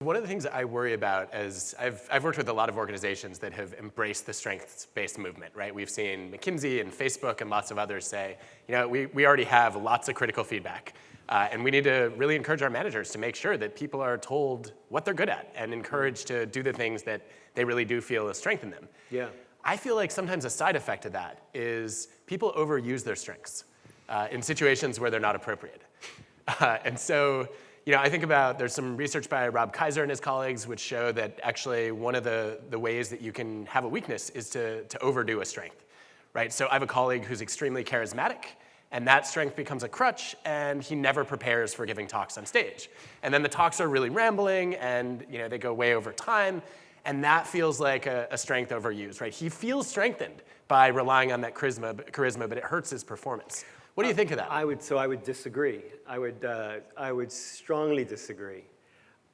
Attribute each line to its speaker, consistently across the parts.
Speaker 1: One of the things that I worry about is I've worked with a lot of organizations that have embraced the strengths-based movement, right? We've seen McKinsey and Facebook and lots of others say, we already have lots of critical feedback. And we need to really encourage our managers to make sure that people are told what they're good at and encouraged to do the things that they really do feel is strength in them.
Speaker 2: Yeah.
Speaker 1: I feel like sometimes a side effect of that is people overuse their strengths in situations where they're not appropriate. And so, I think there's some research by Rob Kaiser and his colleagues which show that actually one of the ways that you can have a weakness is to overdo a strength, right? So I have a colleague who's extremely charismatic, and that strength becomes a crutch, and he never prepares for giving talks on stage. And then the talks are really rambling, and they go way over time, and that feels like a strength overused, right? He feels strengthened by relying on that charisma, but it hurts his performance. What do you think of that?
Speaker 2: I would disagree. I would strongly disagree.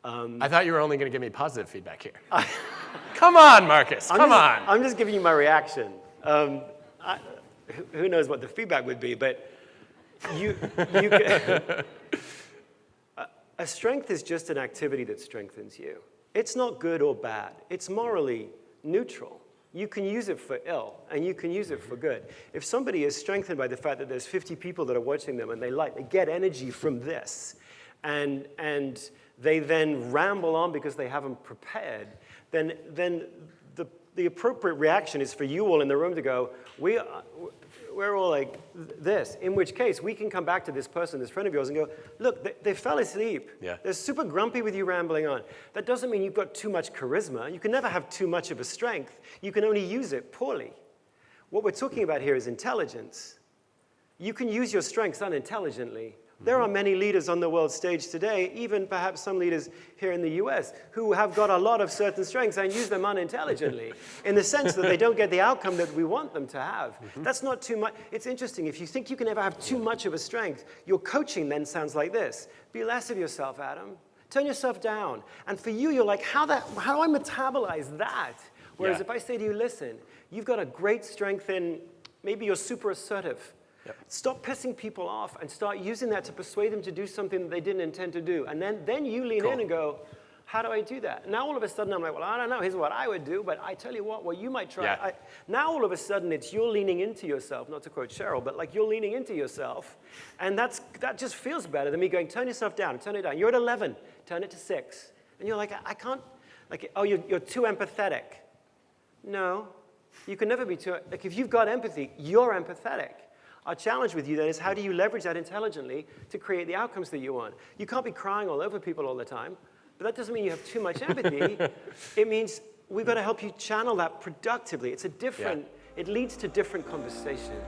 Speaker 1: I thought you were only going to give me positive feedback here. Come on, Marcus, come on.
Speaker 2: I'm just giving you my reaction. Who knows what the feedback would be, but a strength is just an activity that strengthens you. It's not good or bad. It's morally neutral. You can use it for ill, and you can use it for good. If somebody is strengthened by the fact that there's 50 people that are watching them, and they get energy from this, and they then ramble on because they haven't prepared, then the appropriate reaction is for you all in the room to go, we're all like this, in which case we can come back to this person, this friend of yours, and go, look, they fell asleep.
Speaker 1: Yeah.
Speaker 2: They're super grumpy with you rambling on. That doesn't mean you've got too much charisma. You can never have too much of a strength. You can only use it poorly. What we're talking about here is intelligence. You can use your strengths unintelligently. There are many leaders on the world stage today, even perhaps some leaders here in the US, who have got a lot of certain strengths and use them unintelligently, in the sense that they don't get the outcome that we want them to have. That's not too much. It's interesting. If you think you can ever have too much of a strength, your coaching then sounds like this. Be less of yourself, Adam. Turn yourself down. And for you, you're like, how do I metabolize that? Whereas if I say to you, listen, you've got a great strength in, maybe you're super assertive. Stop pissing people off and start using that to persuade them to do something that they didn't intend to do. And then you lean in and go, how do I do that? Now all of a sudden I'm like, well, I don't know. Here's what I would do. But I tell you what you might try.
Speaker 1: Yeah.
Speaker 2: Now all of a sudden it's you're leaning into yourself, not to quote Cheryl, but like you're leaning into yourself. And that just feels better than me going, turn yourself down, turn it down. You're at 11, turn it to 6. And you're like, I can't, like, oh, you're too empathetic. No, you can never be too, like if you've got empathy, you're empathetic. Our challenge with you then is how do you leverage that intelligently to create the outcomes that you want? You can't be crying all over people all the time, but that doesn't mean you have too much empathy. It means we've got to help you channel that productively. It's a different, it leads to different conversations.